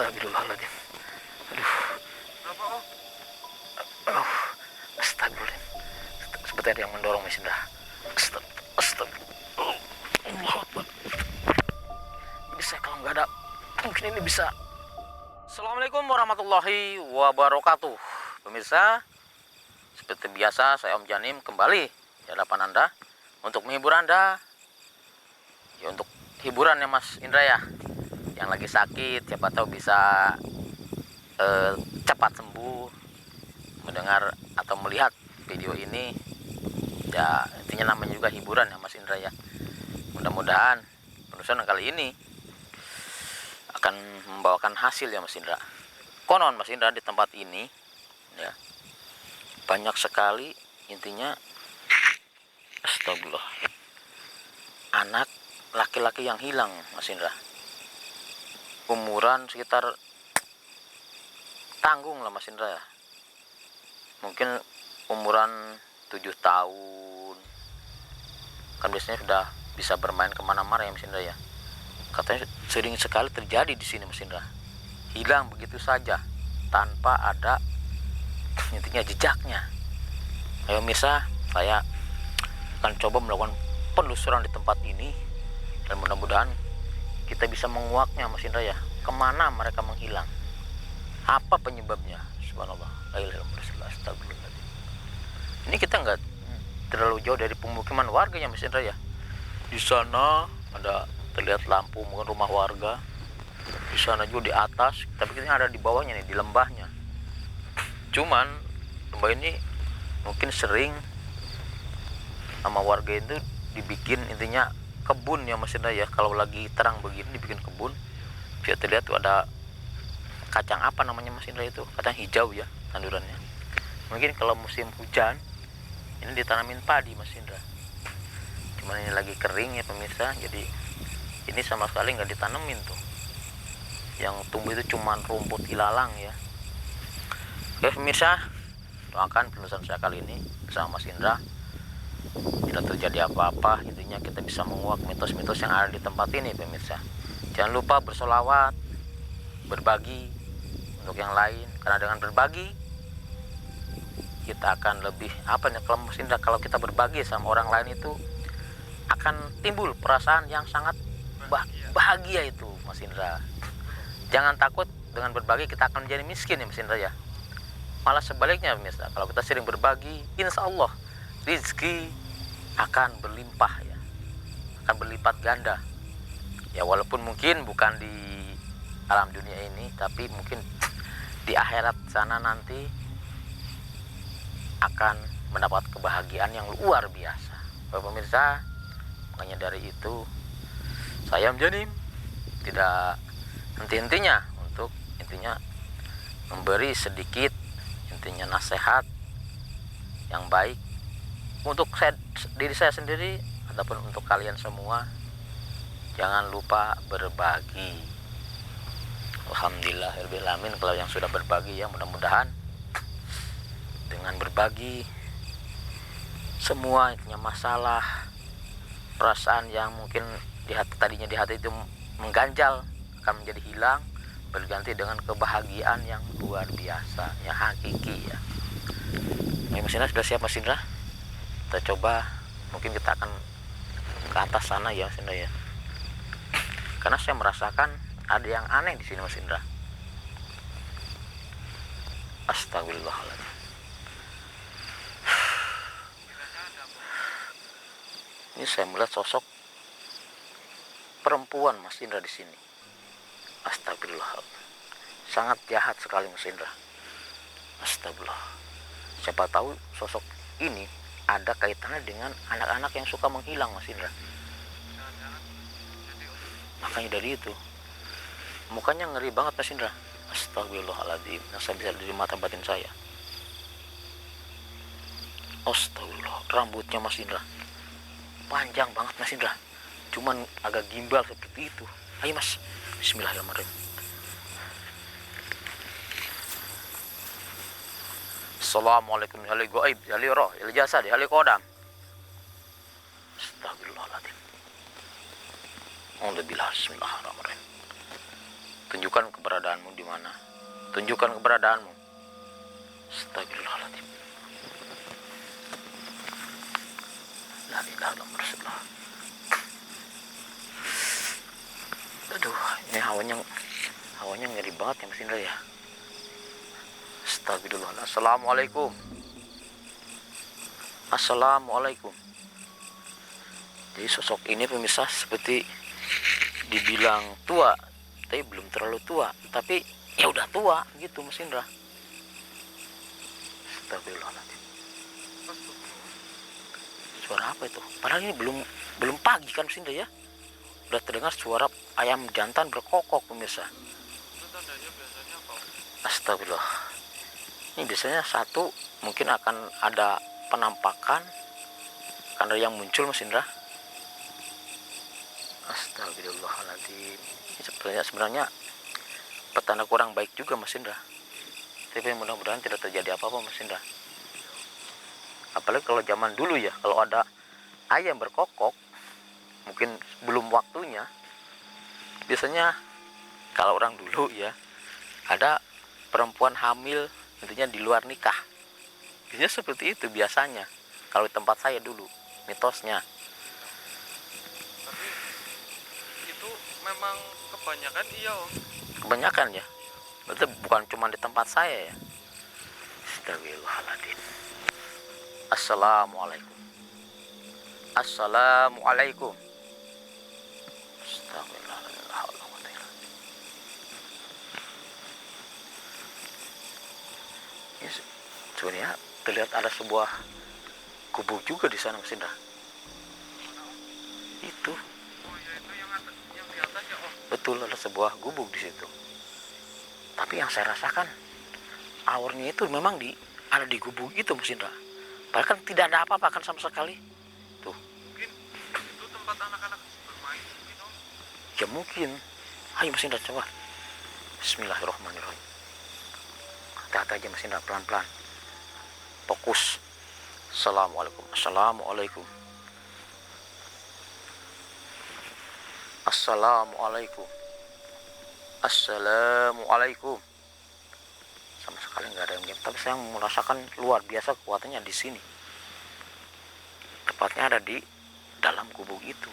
Astagfirullahaladzim. Aduh. Oh, astagfirullah. Seperti ada yang mendorong Mas Indra. Astagfirullah. Allah Akbar. Bisa kalau nggak ada, mungkin ini bisa. Assalamualaikum warahmatullahi wabarakatuh. Pemirsa, seperti biasa saya Om Janim kembali di hadapan Anda untuk menghibur Anda. Ya, untuk hiburannya Mas Indra ya, yang lagi sakit, siapa tahu bisa cepat sembuh mendengar atau melihat video ini. Ya intinya namanya juga hiburan ya Mas Indra ya. Mudah-mudahan penulisan kali ini akan membawakan hasil ya Mas Indra. Konon Mas Indra di tempat ini ya banyak sekali, intinya astagfirullah, anak laki-laki yang hilang Mas Indra. Umuran sekitar, tanggung lah Mas Indra ya, mungkin umuran 7 tahun kan biasanya sudah bisa bermain kemana-mana ya Mas Indra ya. Katanya sering sekali terjadi di sini Mas Indra, hilang begitu saja tanpa ada intinya jejaknya. Ayo Mirsa, saya akan coba melakukan penelusuran di tempat ini dan mudah-mudahan kita bisa menguaknya Mas Indra ya, kemana mereka menghilang, apa penyebabnya. Subhanallah, astagfirullah. Ini kita nggak terlalu jauh dari pemukiman warga ya Mas Indra ya. Di sana ada terlihat lampu mungkin rumah warga, di sana juga di atas, tapi kita ada di bawahnya nih, di lembahnya. Cuman lembah ini mungkin sering sama warga itu dibikin intinya kebun ya Mas Indra ya. Kalau lagi terang begini dibikin kebun, bisa terlihat tuh ada kacang apa namanya Mas Indra itu, kacang hijau ya tandurannya. Mungkin kalau musim hujan ini ditanamin padi Mas Indra, cuman ini lagi kering ya pemirsa, jadi ini sama sekali nggak ditanemin tuh. Yang tumbuh itu cuman rumput ilalang ya. Oke pemirsa, doakan penulisan saya kali ini bersama Mas Indra tidak terjadi apa-apa, intinya kita bisa menguak mitos-mitos yang ada di tempat ini pemirsa. Jangan lupa bersolawat, berbagi untuk yang lain, karena dengan berbagi kita akan lebih kalau Mas Indra, kalau kita berbagi sama orang lain itu akan timbul perasaan yang sangat bahagia itu Mas Indra. Jangan takut dengan berbagi kita akan menjadi miskin ya Mas Indra ya. Malah sebaliknya pemirsa, kalau kita sering berbagi, insya Allah rezeki akan berlimpah ya, akan berlipat ganda ya. Walaupun mungkin bukan di alam dunia ini, tapi mungkin di akhirat sana nanti akan mendapat kebahagiaan yang luar biasa. Bapak pemirsa, makanya dari itu saya Janim tidak henti-hentinya untuk intinya memberi sedikit intinya nasihat yang baik untuk diri saya sendiri ataupun untuk kalian semua. Jangan lupa berbagi. Alhamdulillahirrahmanirrahim kalau yang sudah berbagi ya, mudah-mudahan dengan berbagi semua intinya masalah, perasaan yang mungkin tadinya di hati itu mengganjal akan menjadi hilang, berganti dengan kebahagiaan yang luar biasa, yang hakiki ya. Mas Indra sudah siap Mas Indra? Kita coba, mungkin kita akan ke atas sana ya Mas Indra ya, karena saya merasakan ada yang aneh di sini Mas Indra. Astagfirullahaladzim. Ini saya melihat sosok perempuan Mas Indra di sini. Astagfirullahaladzim. Sangat jahat sekali Mas Indra. Astagfirullah. Siapa tahu sosok ini ada kaitannya dengan anak-anak yang suka menghilang Mas Indra. Makanya dari itu mukanya ngeri banget Mas Indra. Astagfirullahaladzim, yang saya bisa dari mata batin saya. Astagfirullah, rambutnya Mas Indra panjang banget Mas Indra, cuman agak gimbal seperti itu. Ayo Mas, bismillahirrahmanirrahim. Assalamualaikum ya ahli gaib, ya ahli roh, ya ahli jasad, ya ahli qadam. Astagfirullahaladzim. Alhamdulillah, bismillahirrahmanirrahim. Tunjuk Tunjukkan keberadaanmu di mana. Tunjukkan keberadaanmu. Astagfirullahaladzim. La ilaha illallah. Aduh, ini hawanya ngeri banget ya Mas Indra ya. Astagfirullah. Assalamualaikum. Assalamualaikum. Jadi sosok ini pemirsa seperti dibilang tua, tapi belum terlalu tua, tapi ya udah tua gitu Mas Indra. Astagfirullahaladzim. Suara apa itu? Padahal ini belum pagi kan Mas Indra ya. Udah terdengar suara ayam jantan berkokok pemirsa. Astagfirullah. Ini biasanya satu mungkin akan ada penampakan karena yang muncul Mas Indra. Astagfirullahaladzim. Sebenarnya petanda kurang baik juga Mas Indra. Tapi mudah-mudahan tidak terjadi apa-apa Mas Indra. Apalagi kalau zaman dulu ya, kalau ada ayam berkokok mungkin belum waktunya, biasanya kalau orang dulu ya, ada perempuan hamil intinya di luar nikah. Biasanya seperti itu biasanya kalau di tempat saya dulu mitosnya. Memang kebanyakan iya Om. Kebanyakan ya. Berarti bukan cuma di tempat saya ya. Astagfirullahaladzim. Assalamualaikum. Assalamualaikum. Astagfirullahaladzim. Ya, sebenarnya terlihat ada sebuah gubuk juga di sana Mas Indra. Itu. Betul, ada sebuah gubuk di situ. Tapi yang saya rasakan aurnya itu memang ada di gubuk itu Mas Indra. Padahal kan tidak ada apa-apa kan sama sekali. Tuh. Mungkin itu tempat anak-anak bermain mungkin Om. Ya mungkin. Ayo Mas Indra coba. Bismillahirrahmanirrahim. Hati-hati aja Mas Indra, pelan-pelan. Fokus. Assalamualaikum. Assalamualaikum. Assalamualaikum. Assalamualaikum. Sama sekali nggak ada yang jawab, tapi saya merasakan luar biasa kekuatannya di sini. Tepatnya ada di dalam gubuk itu.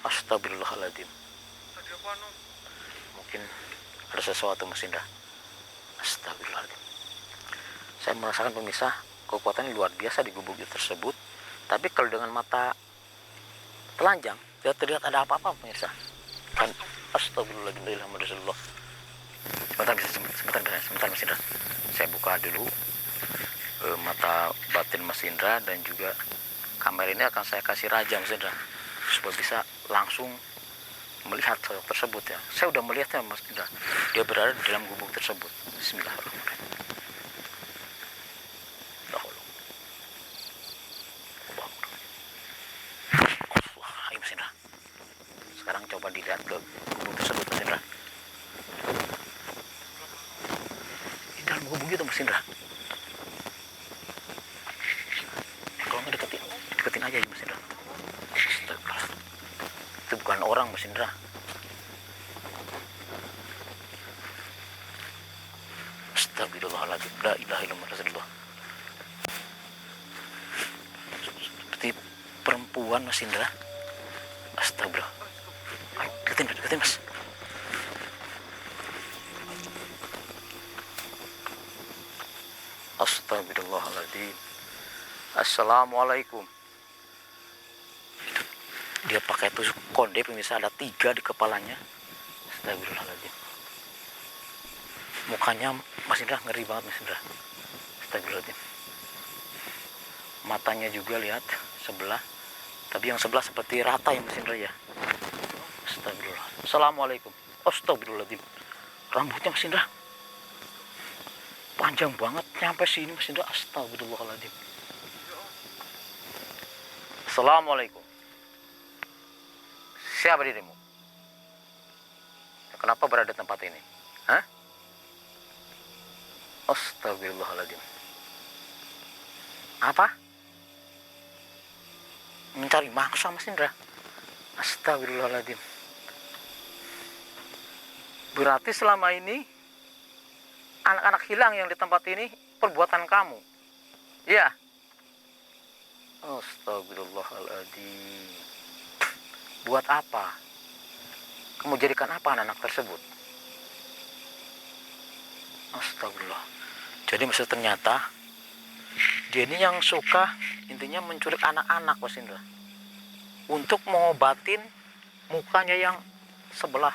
Astagfirullahaladzim. Tadi apa Om? Mungkin ada sesuatu Mas Indra. Astagfirullahaladzim. Saya merasakan pemirsa kekuatannya luar biasa di gubuk itu tersebut. Tapi kalau dengan mata telanjang tidak terlihat ada apa-apa pemirsa. Kan astagfirullahaladzim. Sebentar Mas Indra. Saya buka dulu mata batin Mas Indra, dan juga kamera ini akan saya kasih raja Mas Indra supaya bisa langsung melihat sosok tersebut ya. Saya udah melihatnya Mas Indra. Dia berada di dalam gubuk tersebut. Bismillahirrahmanirrahim. Ayo Mas Indra. Sekarang coba dilihat ke gubuk tersebut Mas Indra. Di dalam gubuk itu Mas Indra. Kalau nggak deketin aja Mas Indra. Itu bukan orang Mas Indra. Astagfirullahaladzim. La ilaha illallah. Seperti perempuan Mas Indra. Astagfirullah. Ayo, deketin Mas. Astagfirullahaladzim. Assalamualaikum. Itu dia pakai tusuk konde pemirsa, ada 3 di kepalanya. Astagfirullahaladzim. Mukanya Mas Indra ngeri banget Mas Indra. Astagfirullahaladzim. Matanya juga lihat sebelah, tapi yang sebelah seperti rata ya Mas Indra ya. Astagfirullah. Assalamualaikum. Astagfirullahaladzim. Rambutnya Mas Indra panjang banget nyampe sini Mas Indra. Astagfirullahaladzim. Assalamualaikum. Siapa dirimu? Kenapa berada di tempat ini? Hah? Astagfirullahaladzim. Apa? Mencari mangsa Mas Indra. Astagfirullahaladzim. Berarti selama ini anak-anak hilang yang di tempat ini perbuatan kamu. Ya. Astagfirullahaladzim. Buat apa? Kamu jadikan apa anak-anak tersebut? Astagfirullah. Jadi maksud ternyata dia ini yang suka intinya menculik anak-anak, Mas Indra, untuk mengobatin mukanya yang sebelah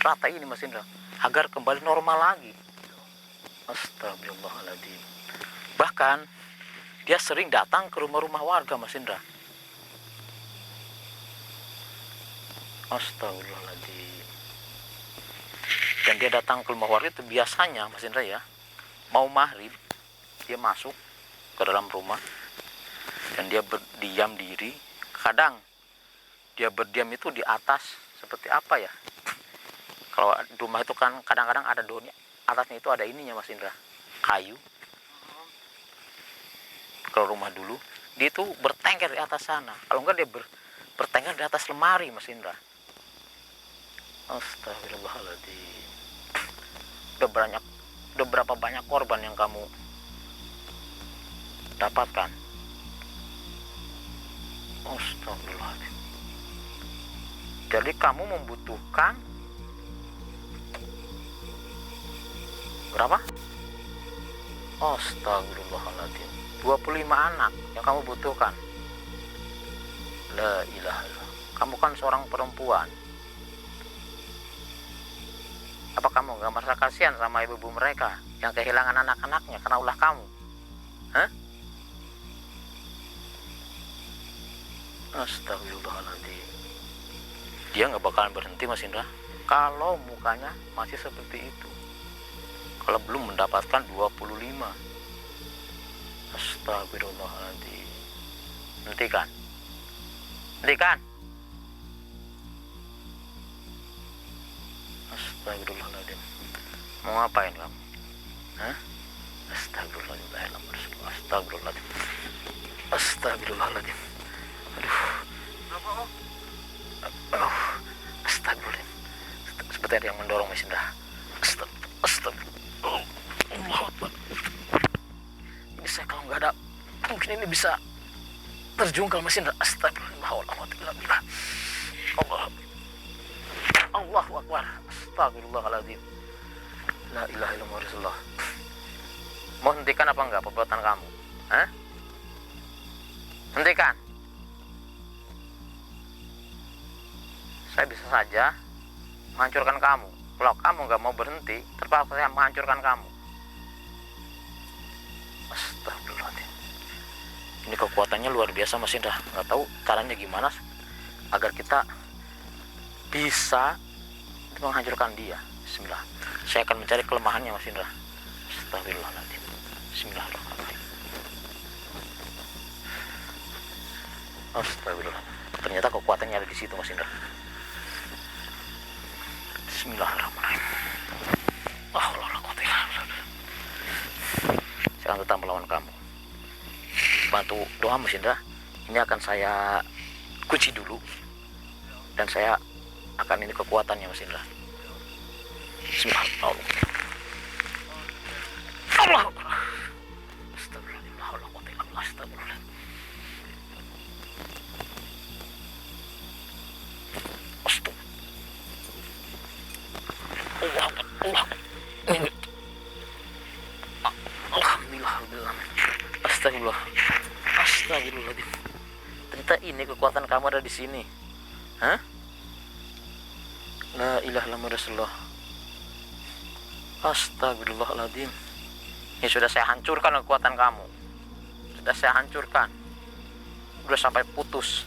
rata ini, Mas Indra, agar kembali normal lagi. Astagfirullahaladzim. Bahkan dia sering datang ke rumah-rumah warga, Mas Indra. Astagfirullahaladzim. Dan dia datang ke rumah warga itu biasanya, Mas Indra ya, mau maghrib dia masuk ke dalam rumah dan dia berdiam diri. Kadang dia berdiam itu di atas seperti apa ya, kalau rumah itu kan kadang-kadang ada daunnya, atasnya itu ada ininya, Mas Indra, kayu. Kalau rumah dulu dia itu bertengger di atas sana, kalau enggak dia bertengger di atas lemari, Mas Indra. Astagfirullahaladzim. Udah berapa banyak korban yang kamu dapatkan? Astagfirullahaladzim. Jadi kamu membutuhkan berapa? Astagfirullahaladzim. 25 anak yang kamu butuhkan. La ilaha illallah. Kamu kan seorang perempuan. Apa kamu gak merasa kasihan sama ibu-ibu mereka yang kehilangan anak-anaknya karena ulah kamu? Hah? Astagfirullahaladzim. Dia gak bakalan berhenti, Mas Indra, kalau mukanya masih seperti itu, kalau belum mendapatkan 25. Astagfirullahaladzim. Hentikan. Astagfirullahaladzim. Mau ngapain kamu? Hah? Astagfirullahaladzim. Astagfirullahaladzim. Astagfirullahaladzim. Aduh. Kenapa, Om? Astagfirullahaladzim. Seperti ada yang mendorong, Mas Indra. Astagfirullah. Allah Akbar. Ini saya kalau nggak ada, mungkin ini bisa terjungkal, Mas Indra. Astagfirullahaladzim. Allahu Akbar. Astagfirullahaladzim. La ilaha illallah Rasulullah. Mau hentikan apa enggak perbuatan kamu? Hah? Hentikan. Saya bisa saja menghancurkan kamu. Kalau kamu nggak mau berhenti, terpaksa saya menghancurkan kamu. Astagfirullahaladzim. Ini kekuatannya luar biasa, Mas Indra. Nggak tahu caranya gimana agar kita bisa menghancurkan dia. Bismillah. Saya akan mencari kelemahannya, Mas Indra. Astagfirullahaladzim. Bismillahirrahmanirrahim. Astagfirullah. Ternyata kekuatannya ada di situ, Mas Indra. Bismillahirrahmanirrahim. Saya akan tetap melawan kamu. Bantu doa, Mas Indra. Ini akan saya kunci dulu dan saya akan ini kekuatannya, Mas Indra. Bismillahirrahmanirrahim. Allah. Astagfirullah. Alhamdulillah. Astagfirullah. Astagfirullahaladzim. Ternyata ini kekuatan kamu ada di sini. Hah? La ilaha illallah Rasulullah. Astagfirullahaladzim. Ini sudah saya hancurkan kekuatan kamu. Sudah saya hancurkan. Sudah sampai putus.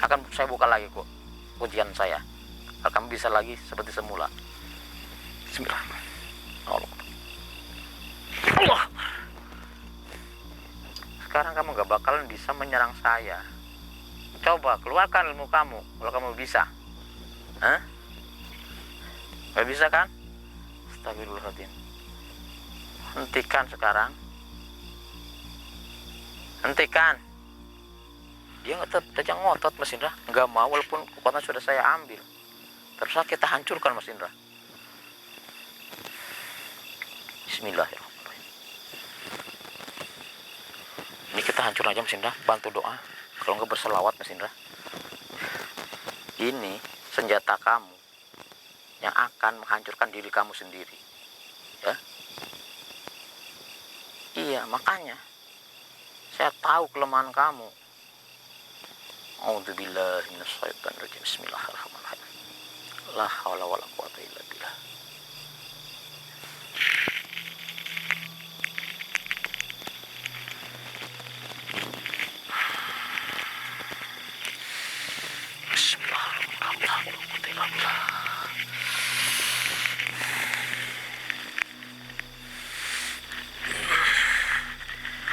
Akan saya buka lagi kok ujian saya. Agar kamu bisa lagi seperti semula. Bismillah. Allah. Sekarang kamu gak bakalan bisa menyerang saya. Coba keluarkan ilmu kamu kalau kamu bisa. Hah? Gak bisa kan? Astagfirullahaladzim. Hentikan sekarang. Hentikan. Dia nggak tetap ngotot Mas Indra, nggak mau walaupun kekuatan sudah saya ambil. Terus kita hancurkan Mas Indra. Bismillahirrahmanirrahim. Ini kita hancur aja Mas Indra, bantu doa. Kalau nggak berselawat Mas Indra. Ini senjata kamu yang akan menghancurkan diri kamu sendiri. Ya. Iya, makanya saya tahu kelemahan kamu. A'udzubillahi minasyaitonirrajim. Bismillahirrahmanirrahim. La haula wala quwata illa billah. Bismillahirrahmanirrahim. La haula wala quwata illa billah.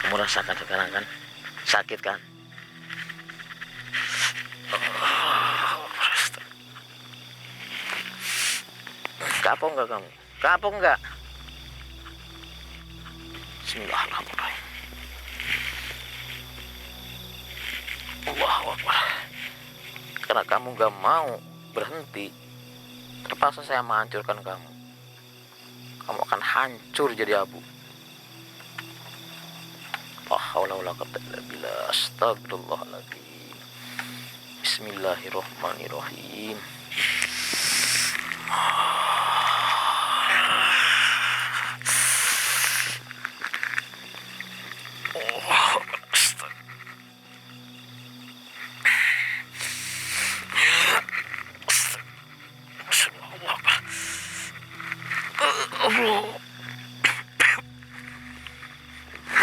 Kamu rasakan sekarang kan? Sakit kan? Kapok enggak kamu? Kapok enggak? Bismillahirrahmanirrahim. Allahu Akbar. Karena kamu gak mau berhenti, terpaksa saya menghancurkan kamu. Kamu akan hancur jadi abu. La haula wala quwwata illa billah. Astagfirullahaladzim. Bismillahirrahmanirrahim.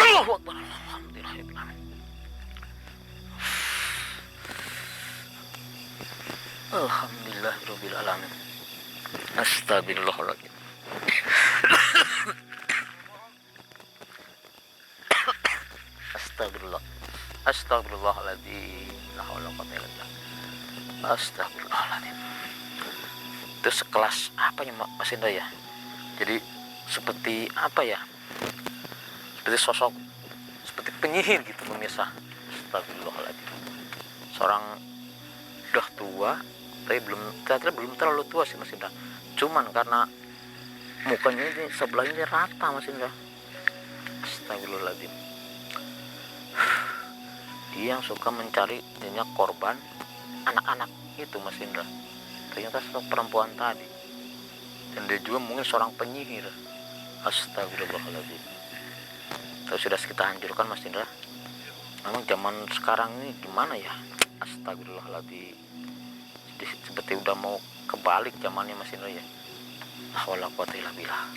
Allahu Akbar. Alhamdulillahirabbil alamin. Astagfirullahaladzim. Astagfirullah. Astagfirullahaladzim. La haula wala quwwata illa billah. Astagfirullahaladzim. Itu sekelas apa ya Mas Indra ya? Jadi seperti apa ya? Seperti sosok, seperti penyihir gitu pemirsa. Astagfirullahaladzim. Seorang udah tua, tapi belum terlalu tua sih Mas Indra. Cuman karena mukanya ini sebelah ini rata Mas Indra. Astagfirullahaladzim. Dia yang suka mencari minyak korban anak-anak itu Mas Indra. Ternyata sosok perempuan tadi. Dan dia juga mungkin seorang penyihir. Astagfirullahaladzim. Terus sudah kita hancurkan Mas Indra. Memang zaman sekarang ini gimana ya? Astagfirullahaladzim. Seperti udah mau kebalik zamannya Mas Indra ya. La haula wala quwwata illa billah.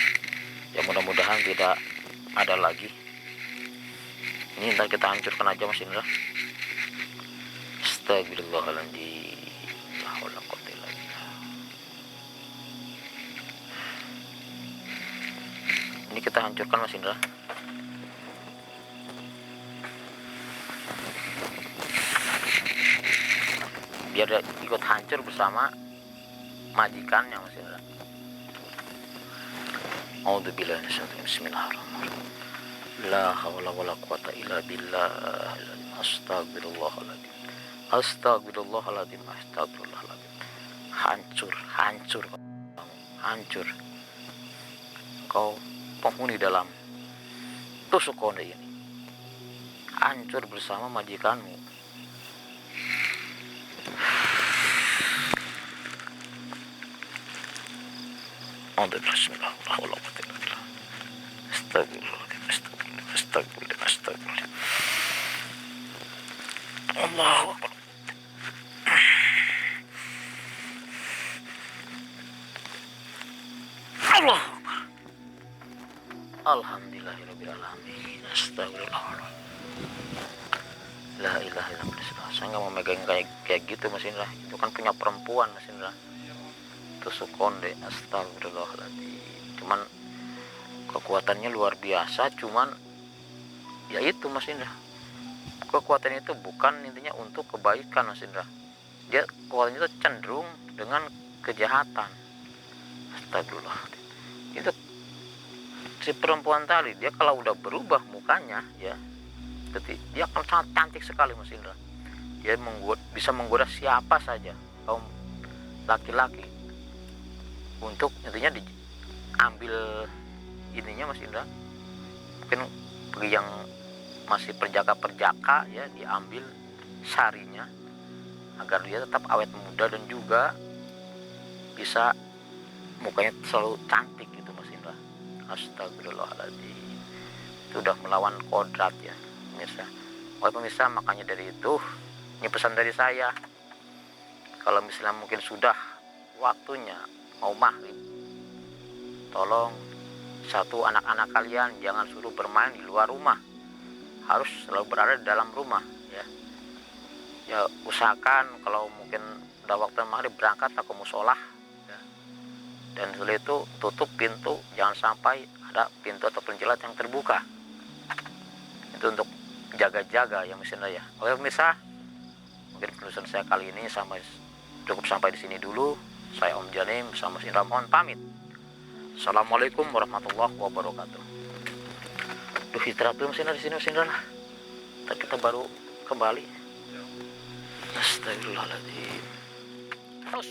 Ya mudah-mudahan tidak ada lagi. Ini ntar kita hancurkan aja Mas Indra. Astagfirullahaladzim. La haula wala quwwata illa billah. Ini kita hancurkan Mas Indra. Biar dia ikut hancur bersama majikannya Mas Indra. A'udzubillahi minasyaitonir rajim. Bismillahirrahmanirrahim. La haula wala quwata illa billah. Astagfirullahaladzim. Astagfirullahaladzim. Astagfirullahaladzim. Hancur kamu. Hancur. Kau penghuni dalam tusuk konde ini. Hancur bersama majikanmu. Astagfirullah. Allahu Akbar. Allah. Alhamdulillahirabbil alamin. Astagfirullah. La ilaha illallah. Saya nggak mau megang kayak gitu Mas Indra. Itu kan punya perempuan Mas Indra. Tusuk konde. Astagfirullahaladzim. Cuman kekuatannya luar biasa. Cuman ya itu Mas Indra, kekuatan itu bukan intinya untuk kebaikan Mas Indra. Dia kekuatannya itu cenderung dengan kejahatan. Astagfirullah. Itu si perempuan tadi, dia kalau udah berubah mukanya ya, dia akan sangat cantik sekali Mas Indra. dia bisa menggoda siapa saja kaum laki-laki untuk intinya diambil ininya Mas Indra. Mungkin bagi yang masih perjaka ya, diambil sarinya agar dia tetap awet muda dan juga bisa mukanya selalu cantik gitu Mas Indra. Astagfirullahaladzim, itu udah melawan kodrat ya pemirsa. Oleh pemirsa, makanya dari itu ini pesan dari saya, kalau misalnya mungkin sudah waktunya mau maghrib, tolong satu, anak-anak kalian jangan suruh bermain di luar rumah, harus selalu berada di dalam rumah ya. Ya usahakan kalau mungkin udah waktu maghrib berangkatlah ke musola ya. Dan setelah itu tutup pintu, jangan sampai ada pintu atau penjelat yang terbuka. Itu untuk jaga-jaga ya misalnya ya. Oke pemirsa, mungkin penulisan saya kali ini cukup sampai di sini dulu. Saya Om Janim bersama Mas Indra mohon pamit. Assalamualaikum warahmatullahi wabarakatuh. Duh, istirahat dulu Mas Indra di sini Mas Indra lah. Ntar kita baru kembali. Astagfirullahaladzim. Terus.